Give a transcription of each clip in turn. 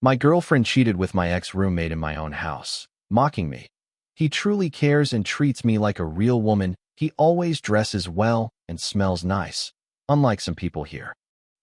My girlfriend cheated with my ex-roommate in my own house, mocking me. He truly cares and treats me like a real woman. He always dresses well and smells nice, unlike some people here.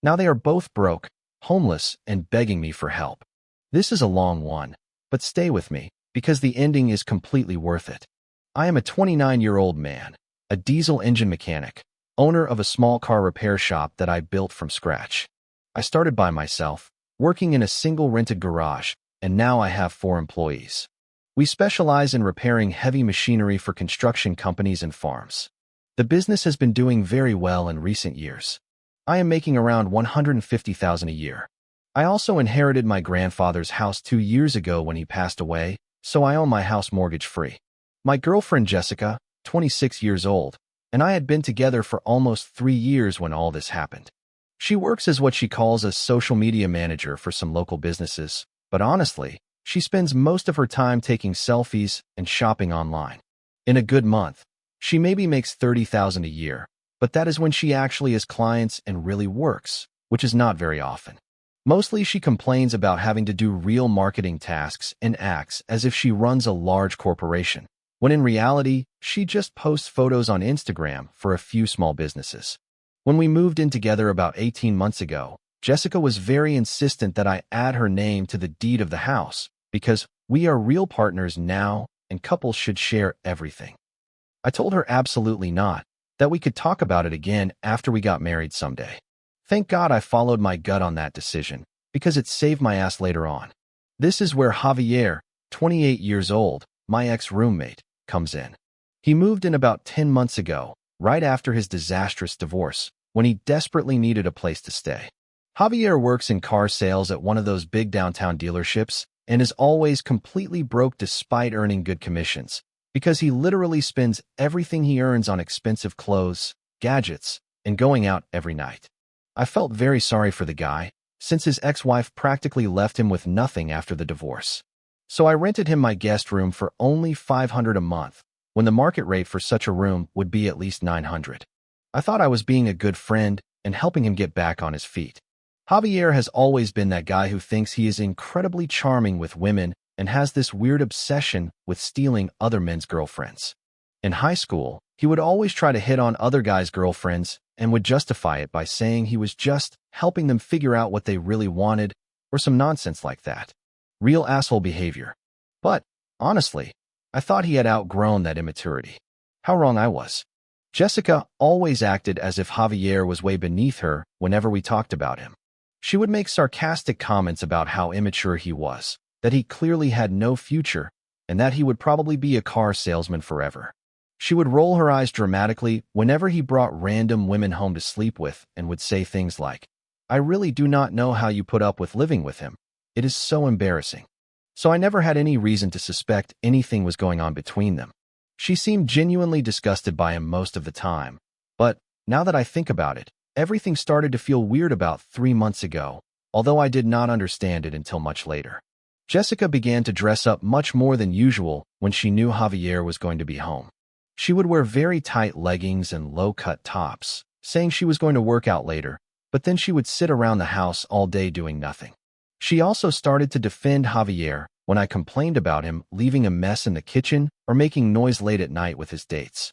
Now they are both broke, homeless, and begging me for help. This is a long one, but stay with me, because the ending is completely worth it. I am a 29-year-old man, a diesel engine mechanic, owner of a small car repair shop that I built from scratch. I started by myself, working in a single rented garage, and now I have 4 employees. We specialize in repairing heavy machinery for construction companies and farms. The business has been doing very well in recent years. I am making around $150,000 a year. I also inherited my grandfather's house 2 years ago when he passed away, so I own my house mortgage-free. My girlfriend Jessica, 26 years old, and I had been together for almost 3 years when all this happened. She works as what she calls a social media manager for some local businesses, but honestly, she spends most of her time taking selfies and shopping online. In a good month, she maybe makes $30,000 a year, but that is when she actually has clients and really works, which is not very often. Mostly she complains about having to do real marketing tasks and acts as if she runs a large corporation, when in reality, she just posts photos on Instagram for a few small businesses. When we moved in together about 18 months ago, Jessica was very insistent that I add her name to the deed of the house, because we are real partners now and couples should share everything. I told her absolutely not, that we could talk about it again after we got married someday. Thank God I followed my gut on that decision, because it saved my ass later on. This is where Javier, 28 years old, my ex-roommate, comes in. He moved in about 10 months ago, right after his disastrous divorce, when he desperately needed a place to stay. Javier works in car sales at one of those big downtown dealerships and is always completely broke despite earning good commissions, because he literally spends everything he earns on expensive clothes, gadgets, and going out every night. I felt very sorry for the guy, since his ex-wife practically left him with nothing after the divorce. So I rented him my guest room for only $500 a month, when the market rate for such a room would be at least $900. I thought I was being a good friend and helping him get back on his feet. Javier has always been that guy who thinks he is incredibly charming with women and has this weird obsession with stealing other men's girlfriends. In high school, he would always try to hit on other guys' girlfriends and would justify it by saying he was just helping them figure out what they really wanted or some nonsense like that. Real asshole behavior. But, honestly, I thought he had outgrown that immaturity. How wrong I was. Jessica always acted as if Javier was way beneath her whenever we talked about him. She would make sarcastic comments about how immature he was, that he clearly had no future, and that he would probably be a car salesman forever. She would roll her eyes dramatically whenever he brought random women home to sleep with and would say things like, "I really do not know how you put up with living with him. It is so embarrassing." So I never had any reason to suspect anything was going on between them. She seemed genuinely disgusted by him most of the time. But, now that I think about it, everything started to feel weird about 3 months ago, although I did not understand it until much later. Jessica began to dress up much more than usual when she knew Javier was going to be home. She would wear very tight leggings and low-cut tops, saying she was going to work out later, but then she would sit around the house all day doing nothing. She also started to defend Javier when I complained about him leaving a mess in the kitchen or making noise late at night with his dates.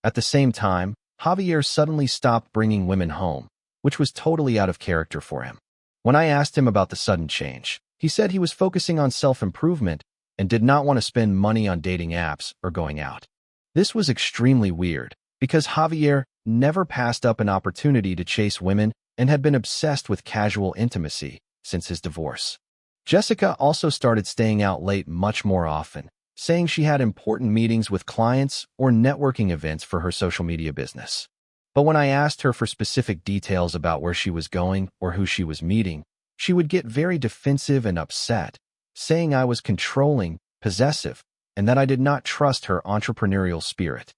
At the same time, Javier suddenly stopped bringing women home, which was totally out of character for him. When I asked him about the sudden change, he said he was focusing on self-improvement and did not want to spend money on dating apps or going out. This was extremely weird, because Javier never passed up an opportunity to chase women and had been obsessed with casual intimacy since his divorce. Jessica also started staying out late much more often, saying she had important meetings with clients or networking events for her social media business. But when I asked her for specific details about where she was going or who she was meeting, she would get very defensive and upset, saying I was controlling, possessive, and that I did not trust her entrepreneurial spirit.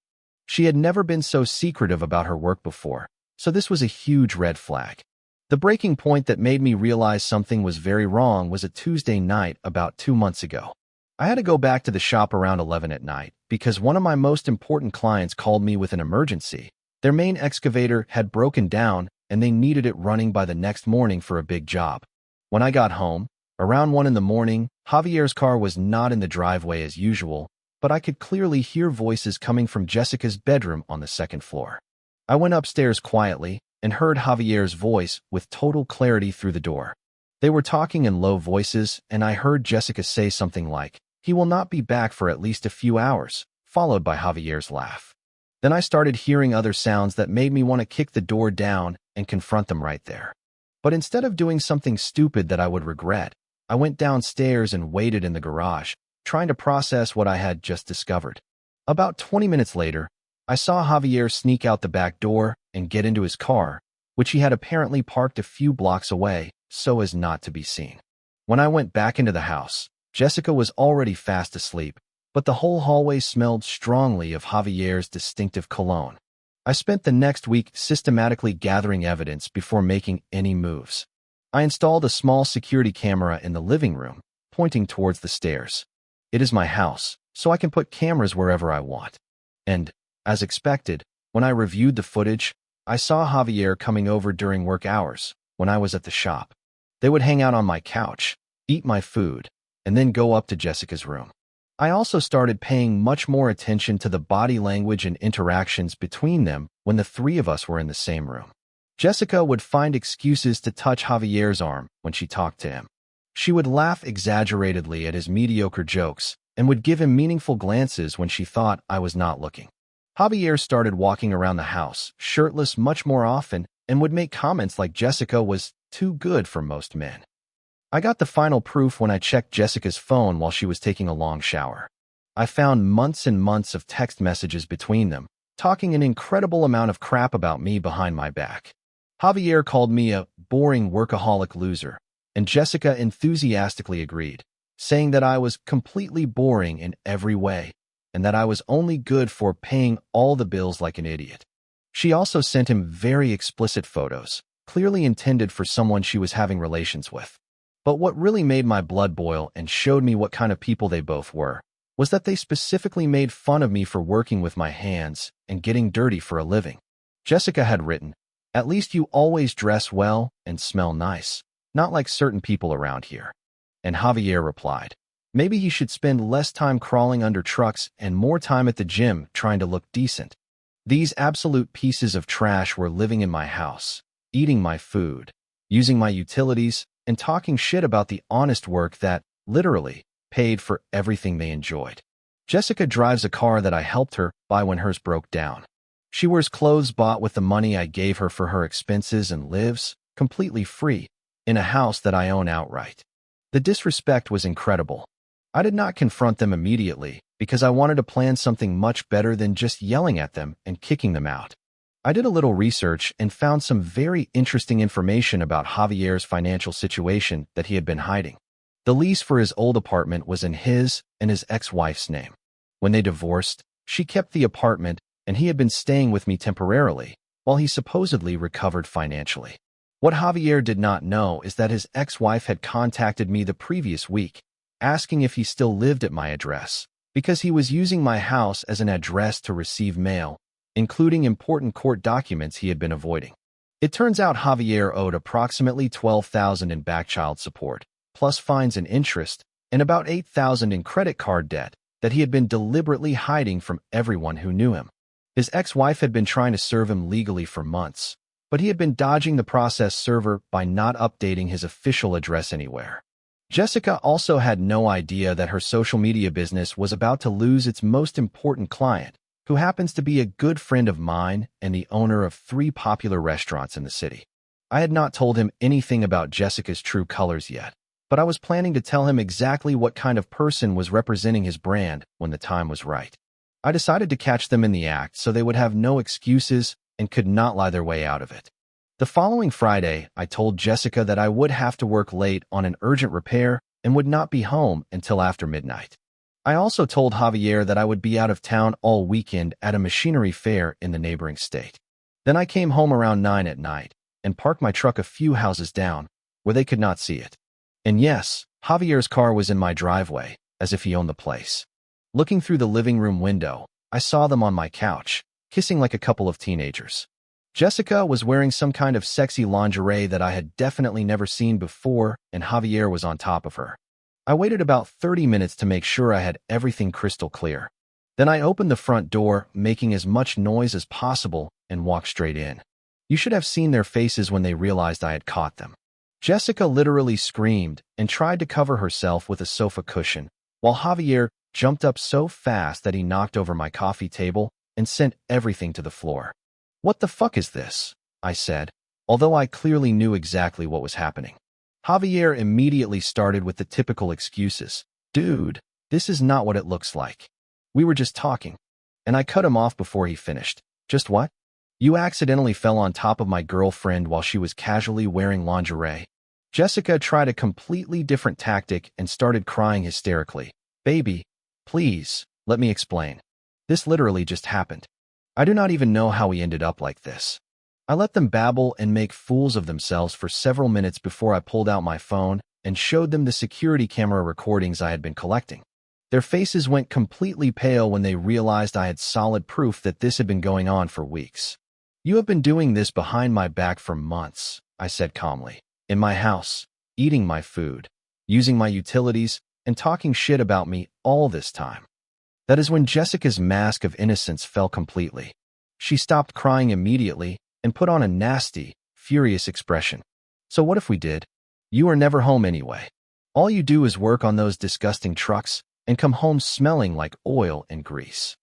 She had never been so secretive about her work before, so this was a huge red flag. The breaking point that made me realize something was very wrong was a Tuesday night about 2 months ago. I had to go back to the shop around 11 at night because one of my most important clients called me with an emergency. Their main excavator had broken down and they needed it running by the next morning for a big job. When I got home, Around 1 in the morning, Javier's car was not in the driveway as usual, but I could clearly hear voices coming from Jessica's bedroom on the second floor. I went upstairs quietly and heard Javier's voice with total clarity through the door. They were talking in low voices, and I heard Jessica say something like, "He will not be back for at least a few hours," followed by Javier's laugh. Then I started hearing other sounds that made me want to kick the door down and confront them right there. But instead of doing something stupid that I would regret, I went downstairs and waited in the garage, trying to process what I had just discovered. About 20 minutes later, I saw Javier sneak out the back door and get into his car, which he had apparently parked a few blocks away so as not to be seen. When I went back into the house, Jessica was already fast asleep, but the whole hallway smelled strongly of Javier's distinctive cologne. I spent the next week systematically gathering evidence before making any moves. I installed a small security camera in the living room, pointing towards the stairs. It is my house, so I can put cameras wherever I want. And, as expected, when I reviewed the footage, I saw Javier coming over during work hours when I was at the shop. They would hang out on my couch, eat my food, and then go up to Jessica's room. I also started paying much more attention to the body language and interactions between them when the three of us were in the same room. Jessica would find excuses to touch Javier's arm when she talked to him. She would laugh exaggeratedly at his mediocre jokes and would give him meaningful glances when she thought I was not looking. Javier started walking around the house, shirtless much more often, and would make comments like Jessica was too good for most men. I got the final proof when I checked Jessica's phone while she was taking a long shower. I found months and months of text messages between them, talking an incredible amount of crap about me behind my back. Javier called me a boring workaholic loser, and Jessica enthusiastically agreed, saying that I was completely boring in every way, and that I was only good for paying all the bills like an idiot. She also sent him very explicit photos, clearly intended for someone she was having relations with. But what really made my blood boil and showed me what kind of people they both were was that they specifically made fun of me for working with my hands and getting dirty for a living. Jessica had written, "At least you always dress well and smell nice, not like certain people around here." And Javier replied, "Maybe he should spend less time crawling under trucks and more time at the gym trying to look decent." These absolute pieces of trash were living in my house, eating my food, using my utilities, and talking shit about the honest work that, literally, paid for everything they enjoyed. Jessica drives a car that I helped her buy when hers broke down. She wears clothes bought with the money I gave her for her expenses and lives, completely free, in a house that I own outright. The disrespect was incredible. I did not confront them immediately because I wanted to plan something much better than just yelling at them and kicking them out. I did a little research and found some very interesting information about Javier's financial situation that he had been hiding. The lease for his old apartment was in his and his ex-wife's name. When they divorced, she kept the apartment and he had been staying with me temporarily while he supposedly recovered financially. What Javier did not know is that his ex-wife had contacted me the previous week, asking if he still lived at my address, because he was using my house as an address to receive mail, including important court documents he had been avoiding. It turns out Javier owed approximately $12,000 in back child support, plus fines and interest, and about $8,000 in credit card debt that he had been deliberately hiding from everyone who knew him. His ex-wife had been trying to serve him legally for months, but he had been dodging the process server by not updating his official address anywhere. Jessica also had no idea that her social media business was about to lose its most important client, who happens to be a good friend of mine and the owner of 3 popular restaurants in the city. I had not told him anything about Jessica's true colors yet, but I was planning to tell him exactly what kind of person was representing his brand when the time was right. I decided to catch them in the act so they would have no excuses and could not lie their way out of it. The following Friday, I told Jessica that I would have to work late on an urgent repair and would not be home until after midnight. I also told Javier that I would be out of town all weekend at a machinery fair in the neighboring state. Then I came home around 9 at night and parked my truck a few houses down where they could not see it. And yes, Javier's car was in my driveway, as if he owned the place. Looking through the living room window, I saw them on my couch, kissing like a couple of teenagers. Jessica was wearing some kind of sexy lingerie that I had definitely never seen before, and Javier was on top of her. I waited about 30 minutes to make sure I had everything crystal clear. Then I opened the front door, making as much noise as possible, and walked straight in. You should have seen their faces when they realized I had caught them. Jessica literally screamed and tried to cover herself with a sofa cushion, while Javier jumped up so fast that he knocked over my coffee table and sent everything to the floor. "What the fuck is this?" I said, although I clearly knew exactly what was happening. Javier immediately started with the typical excuses. "Dude, this is not what it looks like. We were just talking." And I cut him off before he finished. "Just what? You accidentally fell on top of my girlfriend while she was casually wearing lingerie." Jessica tried a completely different tactic and started crying hysterically. "Baby, please, let me explain. This literally just happened. I do not even know how we ended up like this." I let them babble and make fools of themselves for several minutes before I pulled out my phone and showed them the security camera recordings I had been collecting. Their faces went completely pale when they realized I had solid proof that this had been going on for weeks. "You have been doing this behind my back for months," I said calmly. "In my house, eating my food, using my utilities, and talking shit about me all this time." That is when Jessica's mask of innocence fell completely. She stopped crying immediately and put on a nasty, furious expression. "So what if we did? You are never home anyway. All you do is work on those disgusting trucks and come home smelling like oil and grease."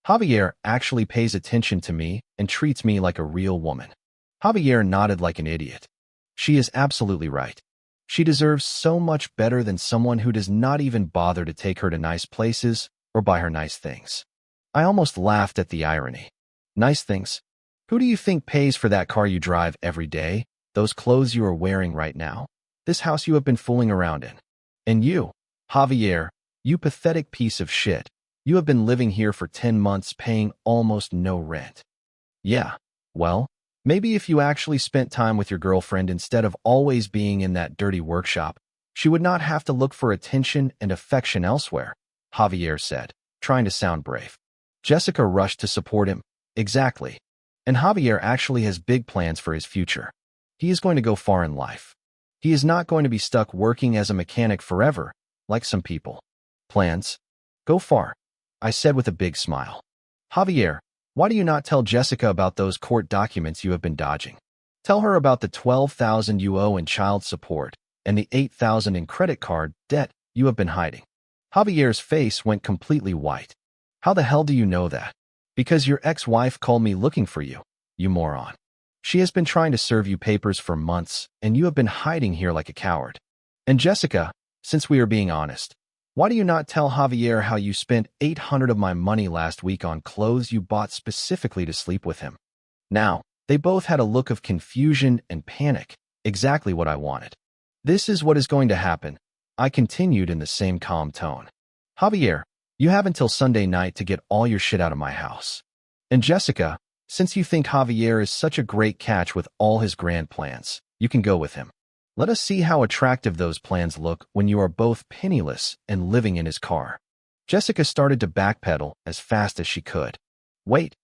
Javier actually pays attention to me and treats me like a real woman. Javier nodded like an idiot. She is absolutely right. She deserves so much better than someone who does not even bother to take her to nice places or buy her nice things. I almost laughed at the irony. Nice things? Who do you think pays for that car you drive every day, those clothes you are wearing right now, this house you have been fooling around in? And you, Javier, you pathetic piece of shit, you have been living here for 10 months paying almost no rent. Yeah, well, maybe if you actually spent time with your girlfriend instead of always being in that dirty workshop, she would not have to look for attention and affection elsewhere, Javier said, trying to sound brave. Jessica rushed to support him. Exactly. And Javier actually has big plans for his future. He is going to go far in life. He is not going to be stuck working as a mechanic forever, like some people. Plans? Go far, I said with a big smile. Javier, why do you not tell Jessica about those court documents you have been dodging? Tell her about the $12,000 you owe in child support and the $8,000 in credit card debt you have been hiding. Javier's face went completely white. How the hell do you know that? Because your ex-wife called me looking for you, you moron. She has been trying to serve you papers for months, and you have been hiding here like a coward. And Jessica, since we are being honest, why do you not tell Javier how you spent $800 of my money last week on clothes you bought specifically to sleep with him? Now, they both had a look of confusion and panic, exactly what I wanted. This is what is going to happen, I continued in the same calm tone. Javier, you have until Sunday night to get all your shit out of my house. And Jessica, since you think Javier is such a great catch with all his grand plans, you can go with him. Let us see how attractive those plans look when you are both penniless and living in his car. Jessica started to backpedal as fast as she could. Wait,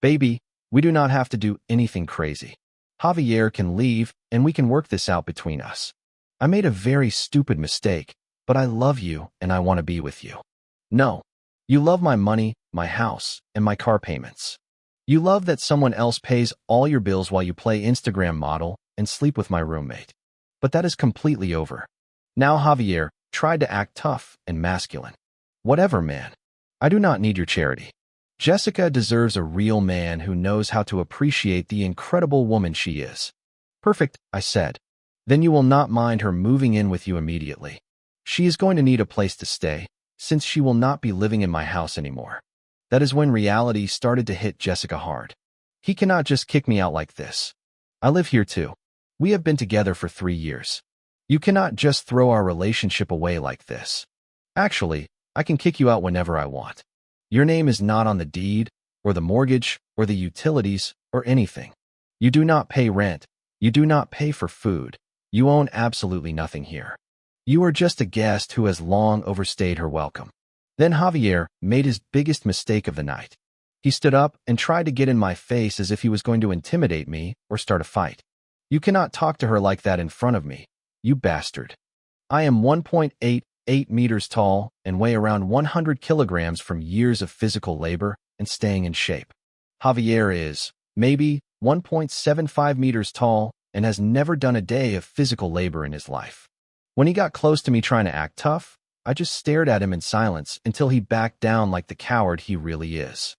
baby, we do not have to do anything crazy. Javier can leave and we can work this out between us. I made a very stupid mistake, but I love you and I want to be with you. No. You love my money, my house, and my car payments. You love that someone else pays all your bills while you play Instagram model and sleep with my roommate. But that is completely over. Now Javier tried to act tough and masculine. Whatever, man. I do not need your charity. Jessica deserves a real man who knows how to appreciate the incredible woman she is. Perfect, I said. Then you will not mind her moving in with you immediately. She is going to need a place to stay, since she will not be living in my house anymore. That is when reality started to hit Jessica hard. He cannot just kick me out like this. I live here too. We have been together for 3 years. You cannot just throw our relationship away like this. Actually, I can kick you out whenever I want. Your name is not on the deed, or the mortgage, or the utilities, or anything. You do not pay rent. You do not pay for food. You own absolutely nothing here. You are just a guest who has long overstayed her welcome. Then Javier made his biggest mistake of the night. He stood up and tried to get in my face as if he was going to intimidate me or start a fight. You cannot talk to her like that in front of me, you bastard. I am 1.88 meters tall and weigh around 100 kilograms from years of physical labor and staying in shape. Javier is, maybe, 1.75 meters tall and has never done a day of physical labor in his life. When he got close to me trying to act tough, I just stared at him in silence until he backed down like the coward he really is.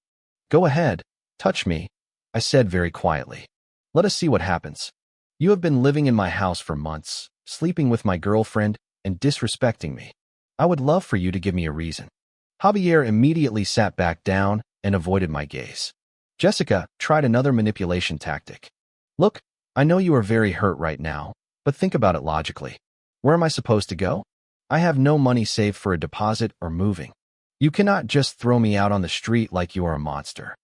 Go ahead, touch me, I said very quietly. Let us see what happens. You have been living in my house for months, sleeping with my girlfriend, and disrespecting me. I would love for you to give me a reason. Javier immediately sat back down and avoided my gaze. Jessica tried another manipulation tactic. Look, I know you are very hurt right now, but think about it logically. Where am I supposed to go? I have no money saved for a deposit or moving. You cannot just throw me out on the street like you are a monster.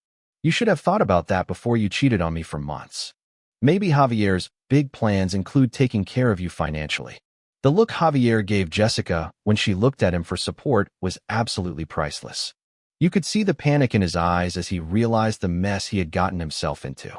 You should have thought about that before you cheated on me for months. Maybe Javier's big plans include taking care of you financially. The look Javier gave Jessica when she looked at him for support was absolutely priceless. You could see the panic in his eyes as he realized the mess he had gotten himself into.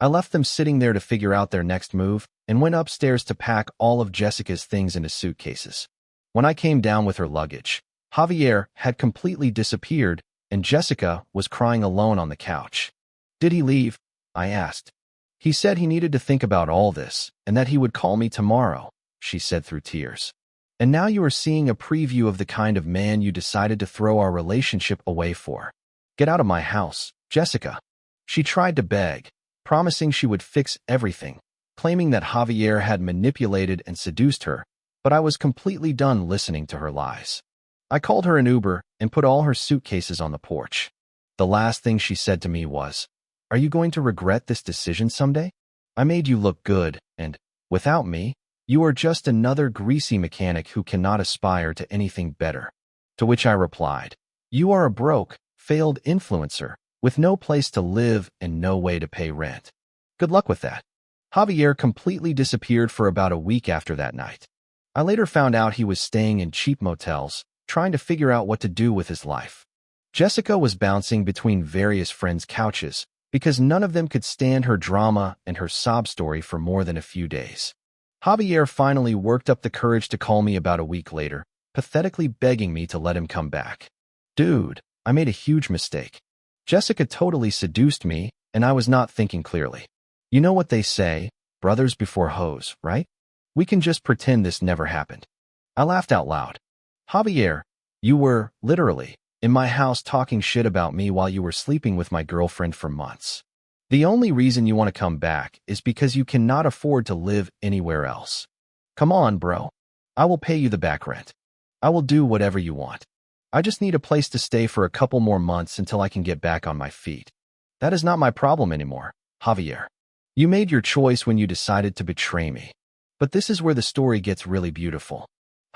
I left them sitting there to figure out their next move and went upstairs to pack all of Jessica's things into suitcases. When I came down with her luggage, Javier had completely disappeared and Jessica was crying alone on the couch. Did he leave? I asked. He said he needed to think about all this and that he would call me tomorrow, she said through tears. And now you are seeing a preview of the kind of man you decided to throw our relationship away for. Get out of my house, Jessica. She tried to beg, promising she would fix everything, claiming that Javier had manipulated and seduced her, but I was completely done listening to her lies. I called her an Uber and put all her suitcases on the porch. The last thing she said to me was, "Are you going to regret this decision someday? I made you look good, and, without me, you are just another greasy mechanic who cannot aspire to anything better." To which I replied, "You are a broke, failed influencer, with no place to live and no way to pay rent. Good luck with that." Javier completely disappeared for about a week after that night. I later found out he was staying in cheap motels, trying to figure out what to do with his life. Jessica was bouncing between various friends' couches because none of them could stand her drama and her sob story for more than a few days. Javier finally worked up the courage to call me about a week later, pathetically begging me to let him come back. Dude, I made a huge mistake. Jessica totally seduced me, and I was not thinking clearly. You know what they say, brothers before hoes, right? We can just pretend this never happened. I laughed out loud. Javier, you were, literally, in my house talking shit about me while you were sleeping with my girlfriend for months. The only reason you want to come back is because you cannot afford to live anywhere else. Come on, bro. I will pay you the back rent. I will do whatever you want. I just need a place to stay for a couple more months until I can get back on my feet. That is not my problem anymore, Javier. You made your choice when you decided to betray me. But this is where the story gets really beautiful.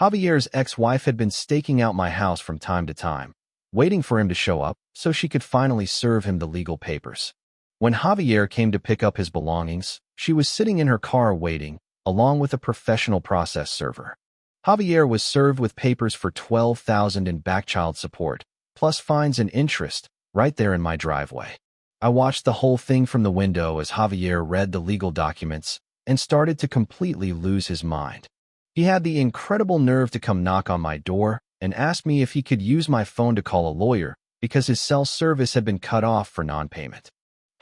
Javier's ex-wife had been staking out my house from time to time, waiting for him to show up so she could finally serve him the legal papers. When Javier came to pick up his belongings, she was sitting in her car waiting, along with a professional process server. Javier was served with papers for $12,000 in back child support, plus fines and interest, right there in my driveway. I watched the whole thing from the window as Javier read the legal documents and started to completely lose his mind. He had the incredible nerve to come knock on my door and ask me if he could use my phone to call a lawyer because his cell service had been cut off for non-payment.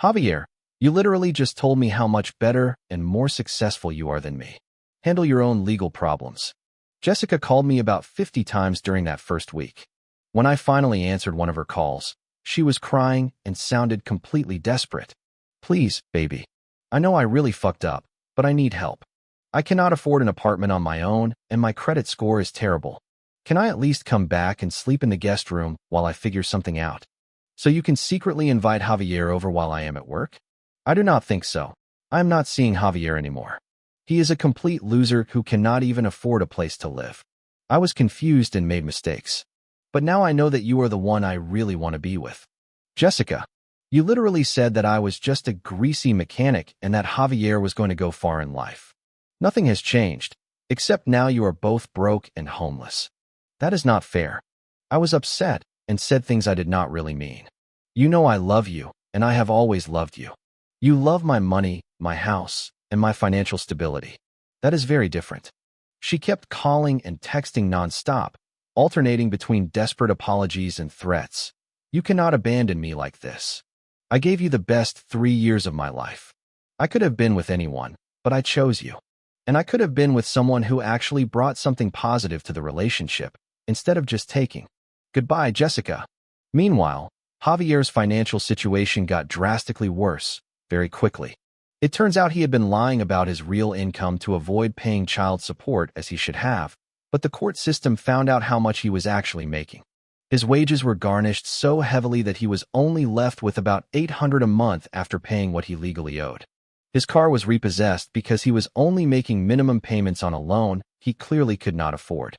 Javier, you literally just told me how much better and more successful you are than me. Handle your own legal problems. Jessica called me about 50 times during that first week. When I finally answered one of her calls, she was crying and sounded completely desperate. Please, baby. I know I really fucked up, but I need help. I cannot afford an apartment on my own, and my credit score is terrible. Can I at least come back and sleep in the guest room while I figure something out? So you can secretly invite Javier over while I am at work? I do not think so. I am not seeing Javier anymore. He is a complete loser who cannot even afford a place to live. I was confused and made mistakes. But now I know that you are the one I really want to be with. Jessica, you literally said that I was just a greasy mechanic and that Javier was going to go far in life. Nothing has changed, except now you are both broke and homeless. That is not fair. I was upset and said things I did not really mean. You know I love you, and I have always loved you. You love my money, my house, and my financial stability. That is very different. She kept calling and texting nonstop, alternating between desperate apologies and threats. You cannot abandon me like this. I gave you the best 3 years of my life. I could have been with anyone, but I chose you. And I could have been with someone who actually brought something positive to the relationship, instead of just taking. Goodbye, Jessica. Meanwhile, Javier's financial situation got drastically worse, very quickly. It turns out he had been lying about his real income to avoid paying child support as he should have, but the court system found out how much he was actually making. His wages were garnished so heavily that he was only left with about $800 a month after paying what he legally owed. His car was repossessed because he was only making minimum payments on a loan he clearly could not afford.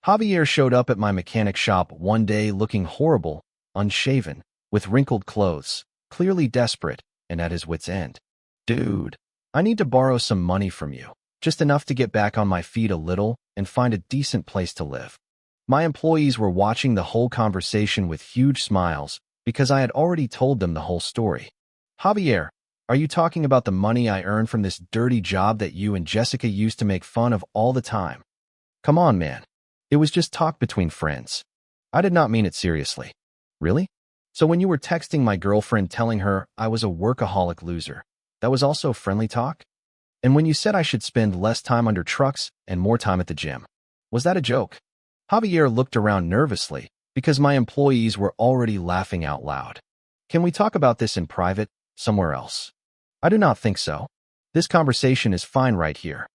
Javier showed up at my mechanic shop one day looking horrible, unshaven, with wrinkled clothes, clearly desperate, and at his wit's end. Dude, I need to borrow some money from you, just enough to get back on my feet a little and find a decent place to live. My employees were watching the whole conversation with huge smiles because I had already told them the whole story. Javier, are you talking about the money I earned from this dirty job that you and Jessica used to make fun of all the time? Come on, man. It was just talk between friends. I did not mean it seriously. Really? So when you were texting my girlfriend telling her I was a workaholic loser, that was also friendly talk? And when you said I should spend less time under trucks and more time at the gym, was that a joke? Javier looked around nervously because my employees were already laughing out loud. Can we talk about this in private, somewhere else? I do not think so. This conversation is fine right here.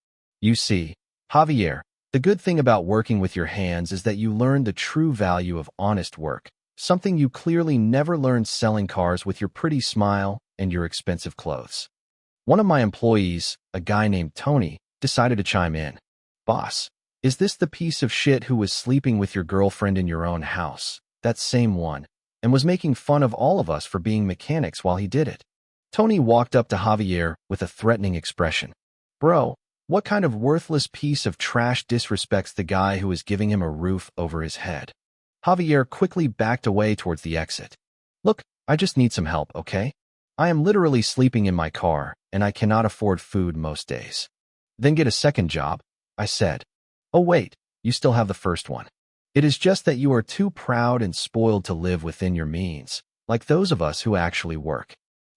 You see, Javier, the good thing about working with your hands is that you learn the true value of honest work, something you clearly never learned selling cars with your pretty smile and your expensive clothes. One of my employees, a guy named Tony, decided to chime in. Boss, is this the piece of shit who was sleeping with your girlfriend in your own house, that same one, and was making fun of all of us for being mechanics while he did it? Tony walked up to Javier with a threatening expression. Bro, what kind of worthless piece of trash disrespects the guy who is giving him a roof over his head? Javier quickly backed away towards the exit. Look, I just need some help, okay? I am literally sleeping in my car, and I cannot afford food most days. Then get a second job, I said. Oh wait, you still have the first one. It is just that you are too proud and spoiled to live within your means, like those of us who actually work.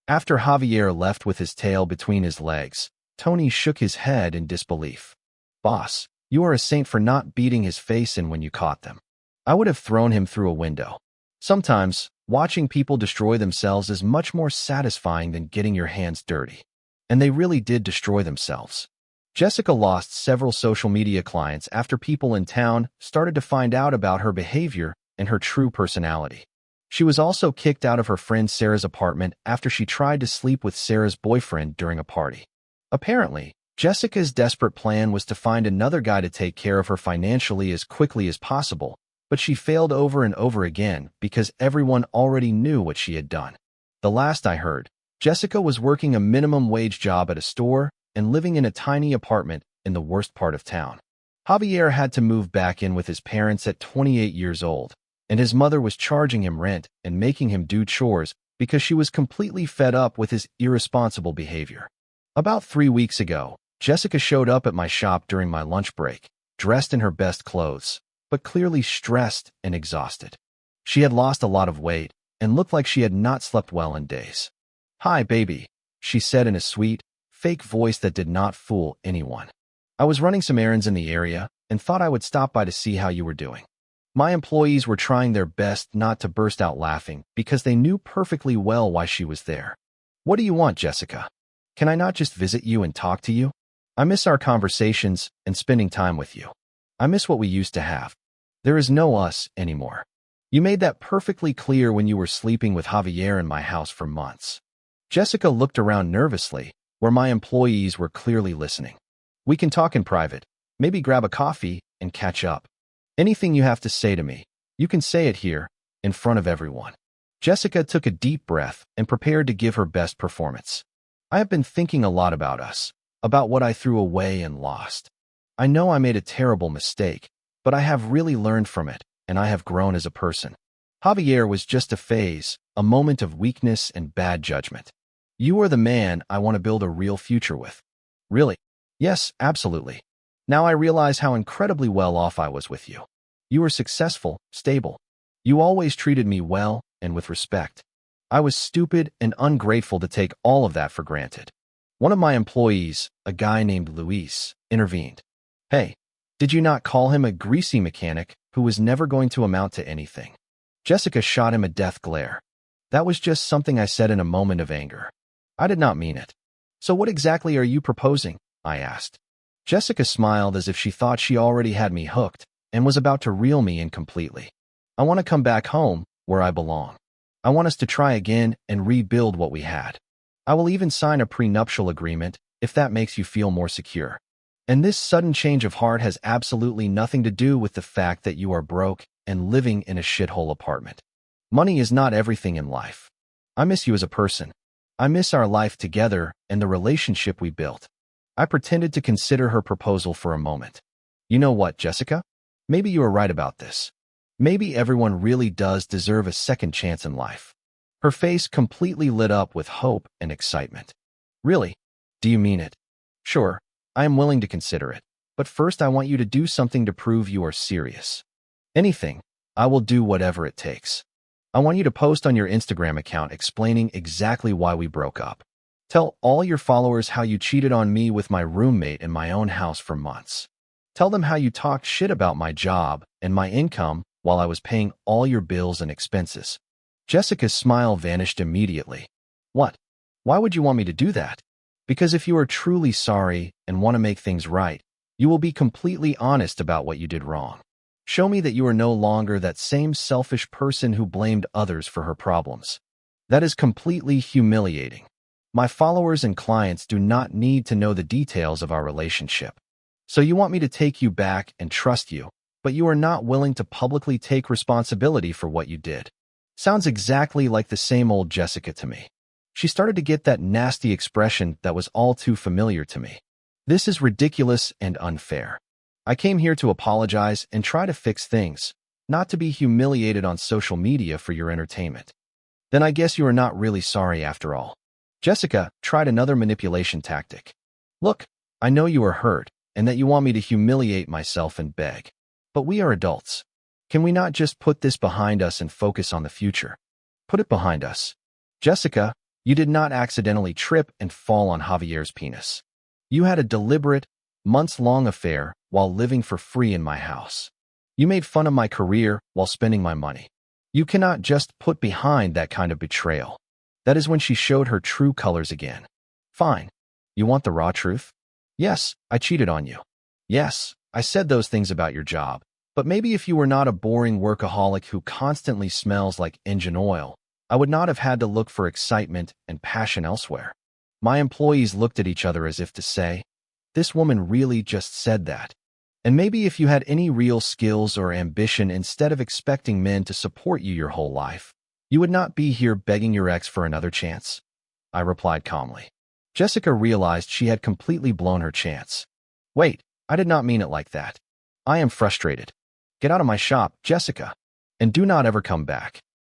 After Javier left with his tail between his legs, Tony shook his head in disbelief. Boss, you are a saint for not beating his face in when you caught them. I would have thrown him through a window. Sometimes, watching people destroy themselves is much more satisfying than getting your hands dirty. And they really did destroy themselves. Jessica lost several social media clients after people in town started to find out about her behavior and her true personality. She was also kicked out of her friend Sarah's apartment after she tried to sleep with Sarah's boyfriend during a party. Apparently, Jessica's desperate plan was to find another guy to take care of her financially as quickly as possible, but she failed over and over again because everyone already knew what she had done. The last I heard, Jessica was working a minimum wage job at a store and living in a tiny apartment in the worst part of town. Javier had to move back in with his parents at 28 years old, and his mother was charging him rent and making him do chores because she was completely fed up with his irresponsible behavior. About 3 weeks ago, Jessica showed up at my shop during my lunch break, dressed in her best clothes, but clearly stressed and exhausted. She had lost a lot of weight and looked like she had not slept well in days. Hi, baby, she said in a sweet, fake voice that did not fool anyone. I was running some errands in the area and thought I would stop by to see how you were doing. My employees were trying their best not to burst out laughing because they knew perfectly well why she was there. What do you want, Jessica? Can I not just visit you and talk to you? I miss our conversations and spending time with you. I miss what we used to have. There is no us anymore. You made that perfectly clear when you were sleeping with Javier in my house for months. Jessica looked around nervously, where my employees were clearly listening. We can talk in private, maybe grab a coffee and catch up. Anything you have to say to me, you can say it here, in front of everyone. Jessica took a deep breath and prepared to give her best performance. I have been thinking a lot about us, about what I threw away and lost. I know I made a terrible mistake, but I have really learned from it, and I have grown as a person. Javier was just a phase, a moment of weakness and bad judgment. You are the man I want to build a real future with. Really? Yes, absolutely. Now I realize how incredibly well off I was with you. You were successful, stable. You always treated me well and with respect. I was stupid and ungrateful to take all of that for granted. One of my employees, a guy named Luis, intervened. Hey, did you not call him a greasy mechanic who was never going to amount to anything? Jessica shot him a death glare. That was just something I said in a moment of anger. I did not mean it. So what exactly are you proposing? I asked. Jessica smiled as if she thought she already had me hooked and was about to reel me in completely. I want to come back home, where I belong. I want us to try again and rebuild what we had. I will even sign a prenuptial agreement if that makes you feel more secure. And this sudden change of heart has absolutely nothing to do with the fact that you are broke and living in a shithole apartment. Money is not everything in life. I miss you as a person. I miss our life together and the relationship we built. I pretended to consider her proposal for a moment. You know what, Jessica? Maybe you are right about this. Maybe everyone really does deserve a second chance in life. Her face completely lit up with hope and excitement. Really? Do you mean it? Sure, I am willing to consider it. But first I want you to do something to prove you are serious. Anything. I will do whatever it takes. I want you to post on your Instagram account explaining exactly why we broke up. Tell all your followers how you cheated on me with my roommate in my own house for months. Tell them how you talked shit about my job and my income while I was paying all your bills and expenses. Jessica's smile vanished immediately. What? Why would you want me to do that? Because if you are truly sorry and want to make things right, you will be completely honest about what you did wrong. Show me that you are no longer that same selfish person who blamed others for her problems. That is completely humiliating. My followers and clients do not need to know the details of our relationship. So you want me to take you back and trust you, but you are not willing to publicly take responsibility for what you did. Sounds exactly like the same old Jessica to me. She started to get that nasty expression that was all too familiar to me. This is ridiculous and unfair. I came here to apologize and try to fix things, not to be humiliated on social media for your entertainment. Then I guess you are not really sorry after all. Jessica tried another manipulation tactic. Look, I know you are hurt and that you want me to humiliate myself and beg. But we are adults. Can we not just put this behind us and focus on the future? Put it behind us. Jessica, you did not accidentally trip and fall on Javier's penis. You had a deliberate, months-long affair while living for free in my house. You made fun of my career while spending my money. You cannot just put behind that kind of betrayal. That is when she showed her true colors again. Fine. You want the raw truth? Yes, I cheated on you. Yes, I said those things about your job. But maybe if you were not a boring workaholic who constantly smells like engine oil, I would not have had to look for excitement and passion elsewhere. My employees looked at each other as if to say, this woman really just said that. And maybe if you had any real skills or ambition instead of expecting men to support you your whole life, you would not be here begging your ex for another chance. I replied calmly. Jessica realized she had completely blown her chance. Wait, I did not mean it like that. I am frustrated. Get out of my shop, Jessica, and do not ever come back.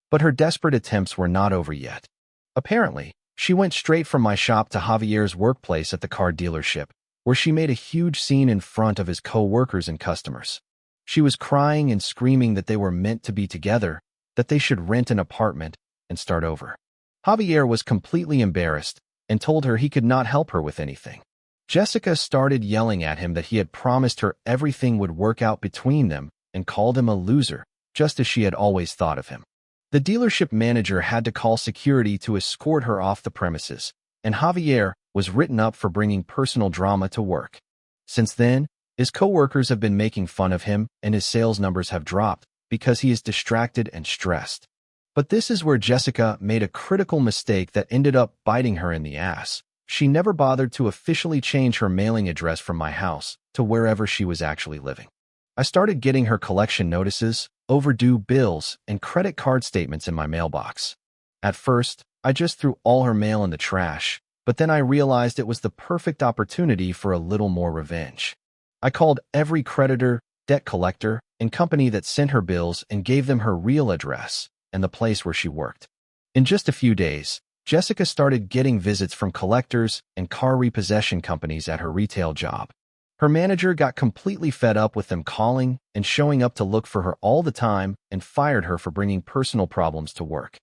But her desperate attempts were not over yet. Apparently, she went straight from my shop to Javier's workplace at the car dealership, where she made a huge scene in front of his co-workers and customers. She was crying and screaming that they were meant to be together, that they should rent an apartment and start over. Javier was completely embarrassed and told her he could not help her with anything. Jessica started yelling at him that he had promised her everything would work out between them and called him a loser, just as she had always thought of him. The dealership manager had to call security to escort her off the premises, and Javier was written up for bringing personal drama to work. Since then, his co-workers have been making fun of him and his sales numbers have dropped because he is distracted and stressed. But this is where Jessica made a critical mistake that ended up biting her in the ass. She never bothered to officially change her mailing address from my house to wherever she was actually living. I started getting her collection notices, overdue bills, and credit card statements in my mailbox. At first, I just threw all her mail in the trash, but then I realized it was the perfect opportunity for a little more revenge. I called every creditor, debt collector, and company that sent her bills and gave them her real address, and the place where she worked. In just a few days, Jessica started getting visits from collectors and car repossession companies at her retail job. Her manager got completely fed up with them calling and showing up to look for her all the time and fired her for bringing personal problems to work.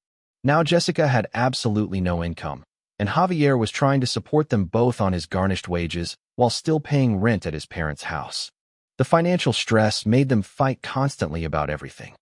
Now Jessica had absolutely no income, and Javier was trying to support them both on his garnished wages while still paying rent at his parents' house. The financial stress made them fight constantly about everything.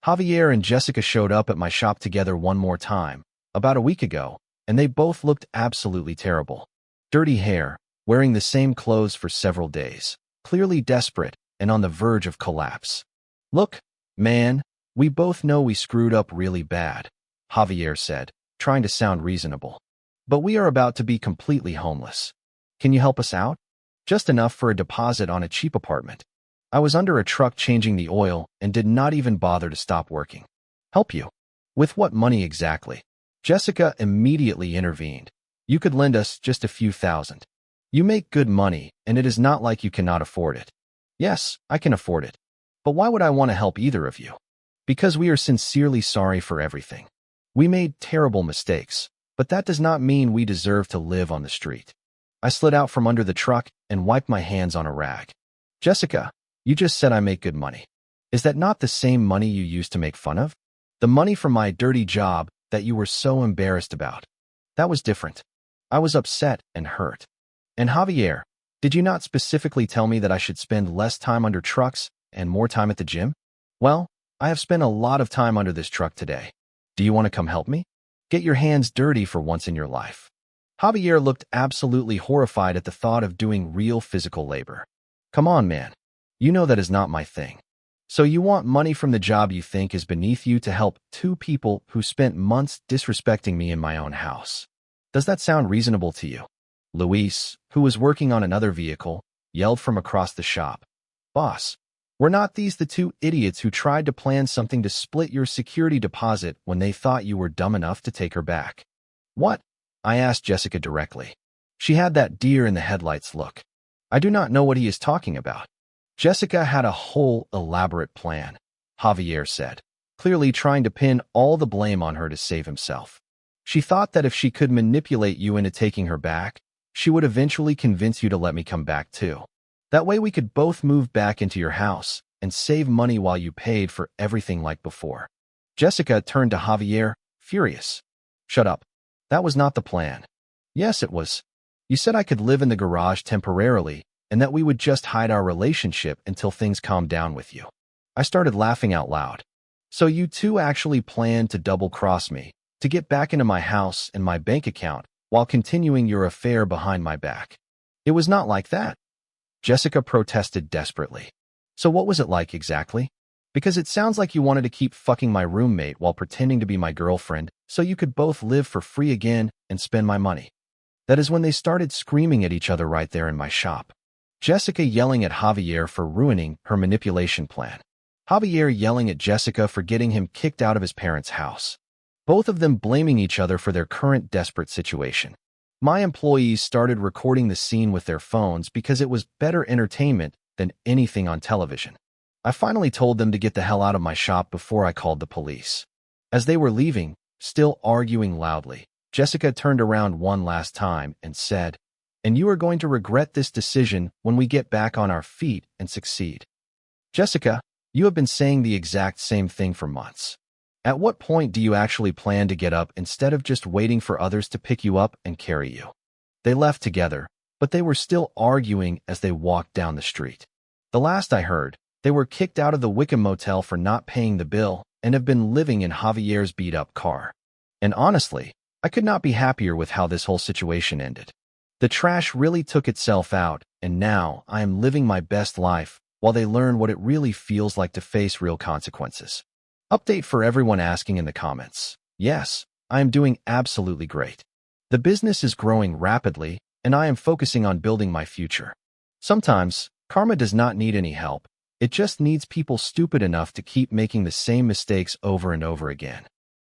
Javier and Jessica showed up at my shop together one more time, about a week ago, and they both looked absolutely terrible. Dirty hair, wearing the same clothes for several days, clearly desperate and on the verge of collapse. "Look, man, we both know we screwed up really bad," Javier said, trying to sound reasonable. "But we are about to be completely homeless. Can you help us out? Just enough for a deposit on a cheap apartment. I was under a truck changing the oil and did not even bother to stop working." "Help you? With what money exactly?" Jessica immediately intervened. "You could lend us just a few thousand. You make good money, and it is not like you cannot afford it." "Yes, I can afford it. But why would I want to help either of you?" "Because we are sincerely sorry for everything. We made terrible mistakes, but that does not mean we deserve to live on the street." I slid out from under the truck and wiped my hands on a rag. "Jessica, you just said I make good money. Is that not the same money you used to make fun of? The money from my dirty job that you were so embarrassed about?" "That was different. I was upset and hurt." "And Javier, did you not specifically tell me that I should spend less time under trucks and more time at the gym?" "Well, I have spent a lot of time under this truck today. Do you want to come help me? Get your hands dirty for once in your life." Javier looked absolutely horrified at the thought of doing real physical labor. "Come on, man. You know that is not my thing. So you want money from the job you think is beneath you to help two people who spent months disrespecting me in my own house. Does that sound reasonable to you?" Luis, who was working on another vehicle, yelled from across the shop. "Boss, were not these the two idiots who tried to plan something to split your security deposit when they thought you were dumb enough to take her back?" "What?" I asked Jessica directly. She had that deer in the headlights look. "I do not know what he is talking about." "Jessica had a whole elaborate plan," Javier said, clearly trying to pin all the blame on her to save himself. "She thought that if she could manipulate you into taking her back, she would eventually convince you to let me come back too. That way we could both move back into your house and save money while you paid for everything like before." Jessica turned to Javier, furious. "Shut up. That was not the plan." "Yes, it was. You said I could live in the garage temporarily and that we would just hide our relationship until things calmed down with you." I started laughing out loud. "So you two actually planned to double-cross me, to get back into my house and my bank account while continuing your affair behind my back?" "It was not like that," Jessica protested desperately. "So what was it like exactly? Because it sounds like you wanted to keep fucking my roommate while pretending to be my girlfriend so you could both live for free again and spend my money." That is when they started screaming at each other right there in my shop. Jessica yelling at Javier for ruining her manipulation plan. Javier yelling at Jessica for getting him kicked out of his parents' house. Both of them blaming each other for their current desperate situation. My employees started recording the scene with their phones because it was better entertainment than anything on television. I finally told them to get the hell out of my shop before I called the police. As they were leaving, still arguing loudly, Jessica turned around one last time and said, "And you are going to regret this decision when we get back on our feet and succeed." Jessica, you have been saying the exact same thing for months. At what point do you actually plan to get up instead of just waiting for others to pick you up and carry you? They left together, but they were still arguing as they walked down the street. The last I heard, they were kicked out of the Wickham Motel for not paying the bill and have been living in Javier's beat-up car. And honestly, I could not be happier with how this whole situation ended. The trash really took itself out, and now I am living my best life while they learn what it really feels like to face real consequences. Update for everyone asking in the comments. Yes, I am doing absolutely great. The business is growing rapidly, and I am focusing on building my future. Sometimes, karma does not need any help. It just needs people stupid enough to keep making the same mistakes over and over again.